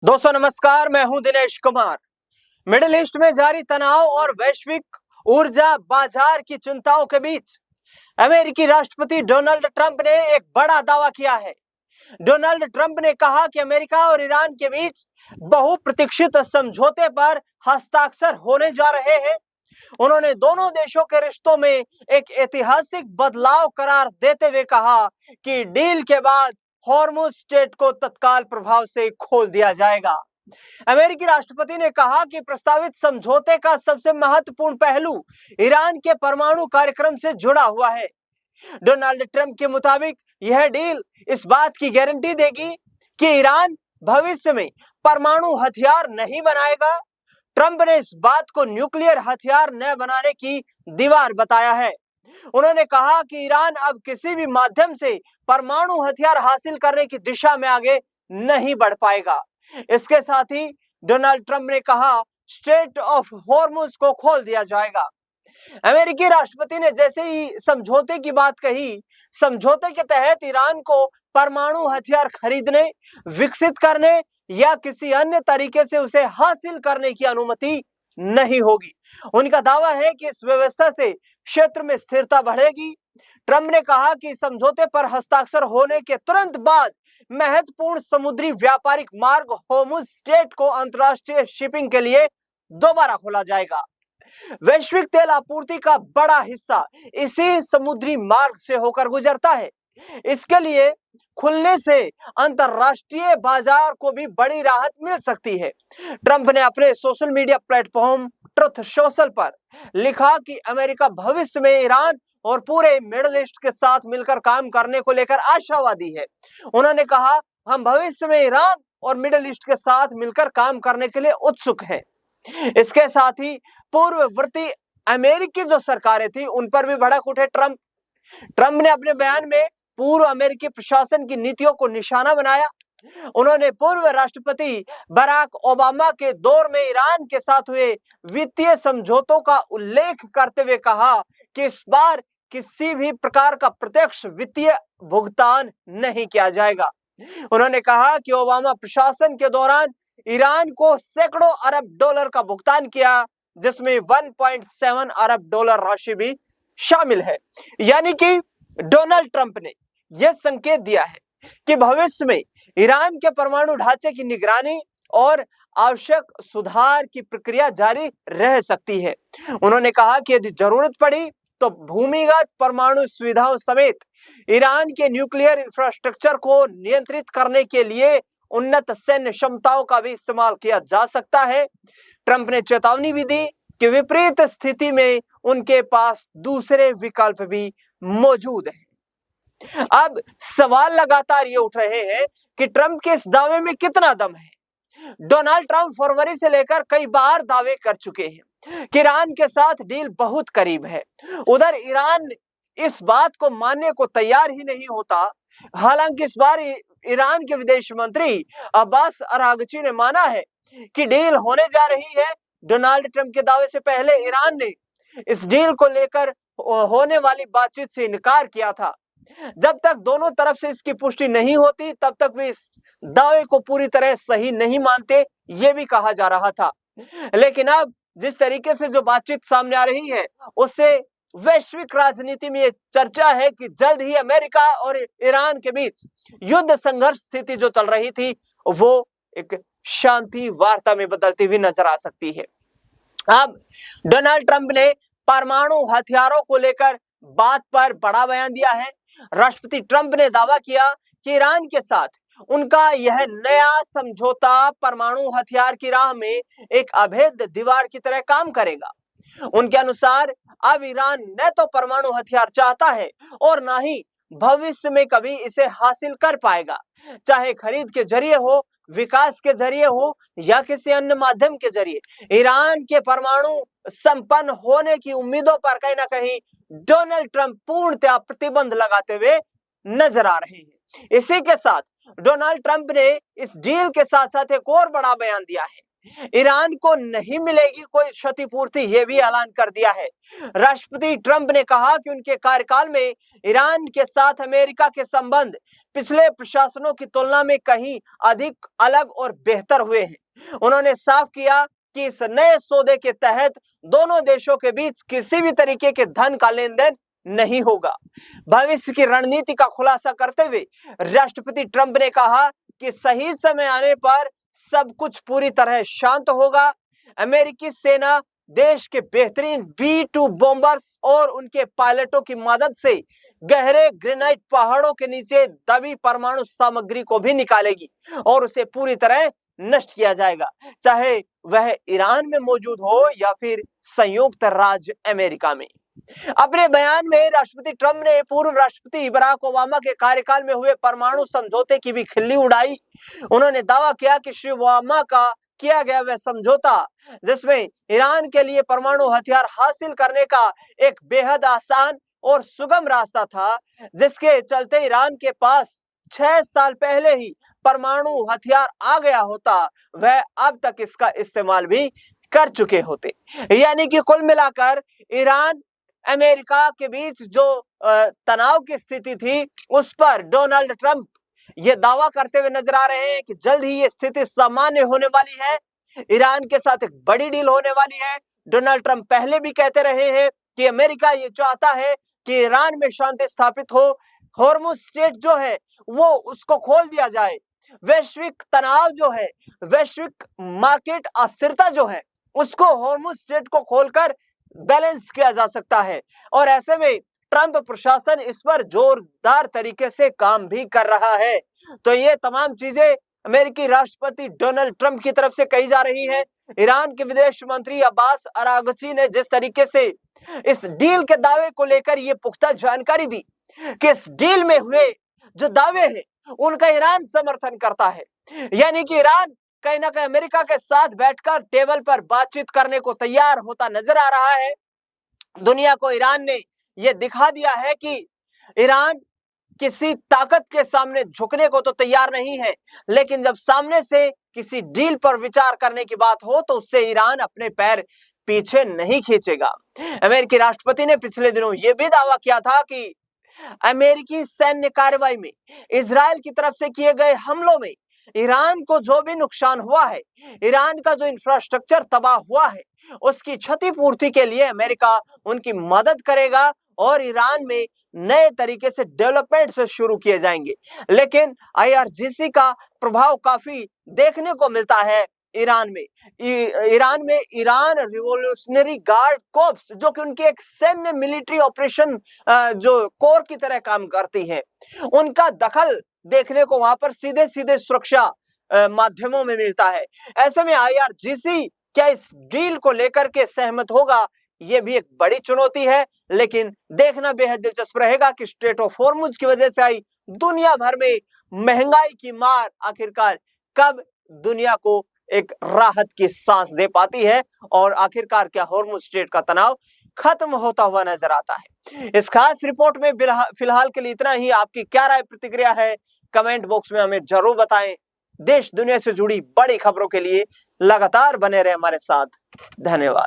दोस्तों नमस्कार, मैं हूं दिनेश कुमार। मिडिल ईस्ट में जारी तनाव और वैश्विक ऊर्जा बाजार की चिंताओं के बीच अमेरिकी राष्ट्रपति डोनाल्ड ट्रंप ने एक बड़ा दावा किया है। डोनाल्ड ट्रंप ने कहा कि अमेरिका और ईरान के बीच बहुप्रतीक्षित समझौते पर हस्ताक्षर होने जा रहे हैं। उन्होंने दोनों देशों के रिश्तों में एक ऐतिहासिक बदलाव करार देते हुए कहा कि डील के बाद हॉर्मुज स्ट्रेट को तत्काल प्रभाव से खोल दिया जाएगा। अमेरिकी राष्ट्रपति ने कहा कि प्रस्तावित समझौते का सबसे महत्वपूर्ण पहलू ईरान के परमाणु कार्यक्रम से जुड़ा हुआ है। डोनाल्ड ट्रंप के मुताबिक यह डील इस बात की गारंटी देगी कि ईरान भविष्य में परमाणु हथियार नहीं बनाएगा। ट्रंप ने इस बात को न्यूक्लियर हथियार न बनाने की दीवार बताया है। उन्होंने कहा कि ईरान अब किसी भी माध्यम से परमाणु हथियार हासिल करने की दिशा में आगे नहीं बढ़ पाएगा। इसके साथ ही डोनाल्ड ट्रंप ने कहा, स्ट्रेट ऑफ हॉर्मुज को खोल दिया जाएगा। अमेरिकी राष्ट्रपति ने जैसे ही समझौते की बात कही, समझौते के तहत ईरान को परमाणु हथियार खरीदने, विकसित करने या किसी अन्य तरीके से उसे हासिल करने की अनुमति नहीं होगी। उनका दावा है कि इस व्यवस्था से क्षेत्र में स्थिरता बढ़ेगी। ट्रंप ने कहा कि समझौते पर हस्ताक्षर होने के तुरंत बाद महत्वपूर्ण समुद्री व्यापारिक मार्ग हॉर्मुज स्ट्रेट को अंतर्राष्ट्रीय शिपिंग के लिए दोबारा खोला जाएगा। वैश्विक तेल आपूर्ति का बड़ा हिस्सा इसी समुद्री मार्ग से होकर गुजरता है। इसके लिए खुलने से अंतरराष्ट्रीय बाजार को भी बड़ी राहत मिल सकती है। ट्रंप ने अपने social media platform truth social पर लिखा कि अमेरिका भविष्य में ईरान और पूरे मिडिल ईस्ट के साथ मिलकर काम करने को लेकर आशावादी है। उन्होंने कहा, हम भविष्य में ईरान और मिडिल ईस्ट के साथ मिलकर काम करने के लिए उत्सुक हैं। इसके साथ ही पूर्ववर्ती अमेरिकी जो सरकारें थी उन पर भी भड़क उठे ट्रंप ने अपने बयान में पूर्व अमेरिकी प्रशासन की नीतियों को निशाना बनाया। उन्होंने पूर्व राष्ट्रपति बराक ओबामा के दौर में ईरान के साथ हुए वित्तीय समझौतों का उल्लेख करते हुए कहा कि इस बार किसी भी प्रकार का प्रत्यक्ष वित्तीय भुगतान नहीं किया जाएगा। उन्होंने कहा कि ओबामा प्रशासन के दौरान ईरान को सैकड़ों अरब डॉलर का भुगतान किया, जिसमें 1.7 अरब डॉलर राशि भी शामिल है। यानी कि डोनाल्ड ट्रंप ने यह संकेत दिया है कि भविष्य में ईरान के परमाणु ढांचे की निगरानी और आवश्यक सुधार की प्रक्रिया जारी रह सकती है। उन्होंने कहा कि यदि जरूरत पड़ी तो भूमिगत परमाणु सुविधाओं समेत ईरान के न्यूक्लियर इंफ्रास्ट्रक्चर को नियंत्रित करने के लिए उन्नत सैन्य क्षमताओं का भी इस्तेमाल किया जा सकता है। ट्रंप ने चेतावनी भी दी कि विपरीत स्थिति में उनके पास दूसरे विकल्प भी मौजूद हैं। अब सवाल लगातार ये उठ रहे हैं कि ट्रंप के इस दावे में कितना दम है। डोनाल्ड ट्रंप फरवरी से लेकर कई बार दावे कर चुके हैं कि ईरान के साथ डील बहुत करीब है। उधर ईरान इस बात को मानने को तैयार ही नहीं होता। हालांकि इस बार ईरान के विदेश मंत्री अब्बास अरागची ने माना है कि डील होने जा रही है। डोनाल्ड ट्रंप के दावे से पहले ईरान ने इस डील को लेकर होने वाली बातचीत से इनकार किया था। जब तक दोनों तरफ से इसकी पुष्टि नहीं होती तब तक वे इस दावे को पूरी तरह सही नहीं मानते, ये भी कहा जा रहा था। लेकिन अब जिस तरीके से जो बातचीत सामने आ रही है उससे वैश्विक राजनीति में ये चर्चा है कि जल्द ही अमेरिका और ईरान के बीच युद्ध संघर्ष स्थिति जो चल रही थी वो एक शांति वार्ता में बदलती हुई नजर आ सकती है। अब डोनाल्ड ट्रंप ने परमाणु हथियारों को लेकर बात पर बड़ा बयान दिया है। राष्ट्रपति ट्रंप ने दावा किया कि ईरान के साथ उनका यह नया समझौता परमाणु हथियार की राह में एक अभेद्य दीवार की तरह काम करेगा। उनके अनुसार अब ईरान न तो परमाणु हथियार चाहता है और ना ही भविष्य में कभी इसे हासिल कर पाएगा, चाहे खरीद के जरिए हो, विकास के जरिए हो या किसी अन्य माध्यम के जरिए। ईरान के परमाणु संपन्न होने की उम्मीदों पर कहीं ना कहीं डोनाल्ड ट्रंप पूर्णतः प्रतिबंध लगाते हुए नजर आ रहे हैं। इसी के साथ डोनाल्ड ट्रंप ने इस डील के साथ साथ एक और बड़ा बयान दिया है। ईरान को नहीं मिलेगी कोई क्षतिपूर्ति, ये भी ऐलान कर दिया है। राष्ट्रपति ट्रंप ने कहा कि उनके कार्यकाल में ईरान के साथ अमेरिका के संबंध पिछले प्रशासनों की तुलना में कहीं अधिक अलग और बेहतर हुए हैं। उन्होंने साफ किया कि इस नए सौदे के तहत दोनों देशों के बीच किसी भी तरीके के धन का लेन देन नहीं होगा। भविष्य की रणनीति का खुलासा करते हुए राष्ट्रपति ट्रंप ने कहा कि सही समय आने पर सब कुछ पूरी तरह शांत होगा। अमेरिकी सेना देश के बेहतरीन B-2 बॉम्बर्स और उनके पायलटों की मदद से गहरे ग्रेनाइट पहाड़ों के नीचे दबी परमाणु सामग्री को भी निकालेगी और उसे पूरी तरह नष्ट किया जाएगा, चाहे वह ईरान में मौजूद हो या फिर संयुक्त राज्य अमेरिका में। अपने बयान में राष्ट्रपति ट्रंप ने पूर्व राष्ट्रपति बराक ओबामा के कार्यकाल में हुए परमाणु समझौते की भी खिल्ली उड़ाई। उन्होंने दावा किया कि श्री ओबामा का किया गया वह समझौता, जिसमें ईरान के लिए परमाणु हथियार हासिल करने का एक बेहद आसान और सुगम रास्ता था, जिसके चलते ईरान के पास 6 साल पहले ही परमाणु हथियार आ गया होता, वह अब तक इसका इस्तेमाल भी कर चुके होते। यानी कि कुल मिलाकर ईरान अमेरिका के बीच जो तनाव की स्थिति थी, उस पर डोनाल्ड ट्रंप ये दावा करते हुए नजर आ रहे हैं कि जल्द ही ये स्थिति सामान्य होने वाली है। ईरान के साथ एक बड़ी डील होने वाली है। डोनाल्ड ट्रंप पहले भी कहते रहे हैं कि अमेरिका ये चाहता है कि ईरान में शांति स्थापित हो, हॉर्मुज स्ट्रेट जो है वो उसको खोल दिया जाए, वैश्विक तनाव जो है, वैश्विक मार्केट अस्थिरता जो है, उसको हॉर्मुज स्ट्रेट को खोलकर बैलेंस किया जा सकता है। और ऐसे में ट्रंप प्रशासन इस पर जोरदार तरीके से काम भी कर रहा है। तो ये तमाम चीजें अमेरिकी राष्ट्रपति डोनाल्ड ट्रंप की तरफ से कही जा रही है। ईरान के विदेश मंत्री अब्बास अरागची ने जिस तरीके से इस डील के दावे को लेकर ये पुख्ता जानकारी दी कि इस डील में हुए जो दावे हैं उनका ईरान समर्थन करता है, यानी कि ईरान कहीं ना कहीं अमेरिका के साथ बैठकर टेबल पर बातचीत करने को तैयार होता नजर आ रहा है। दुनिया को ईरान ने यह दिखा दिया है कि ईरान किसी ताकत के सामने झुकने को तो तैयार नहीं है, लेकिन जब सामने से किसी डील पर विचार करने की बात हो तो उससे ईरान अपने पैर पीछे नहीं खींचेगा। अमेरिकी राष्ट्रपति ने पिछले दिनों यह भी दावा किया था कि अमेरिकी सैन्य कार्रवाई में इजराइल की तरफ से किए गए हमलों में ईरान को जो भी नुकसान हुआ है, ईरान का जो इंफ्रास्ट्रक्चर तबाह हुआ है, उसकी क्षतिपूर्ति के लिए अमेरिका उनकी मदद करेगा और ईरान में नए तरीके से डेवलपमेंट से शुरू किए जाएंगे। लेकिन IRGC का प्रभाव काफी देखने को मिलता है ईरान में। ईरान रिवोल्यूशनरी गार्ड कोर्प्स, जो कि उनकी एक सैन्य मिलिट्री ऑपरेशन जो कोर की तरह काम करती है, उनका दखल देखने को वहां पर सीधे सीधे सुरक्षा माध्यमों में मिलता है। ऐसे में IRGC क्या इस डील को लेकर के सहमत होगा, ये भी एक बड़ी चुनौती है। लेकिन देखना बेहद दिलचस्प रहेगा कि स्ट्रेट ऑफ हॉर्मुज की वजह से आई दुनिया भर में महंगाई की मार आखिरकार कब दुनिया को एक राहत की सांस दे पाती है और आखिरकार क्या हॉर्मुज स्ट्रेट का तनाव खत्म होता हुआ नजर आता है। इस खास रिपोर्ट में फिलहाल के लिए इतना ही। आपकी क्या राय प्रतिक्रिया है, कमेंट बॉक्स में हमें जरूर बताएं। देश दुनिया से जुड़ी बड़ी खबरों के लिए लगातार बने रहे हमारे साथ। धन्यवाद।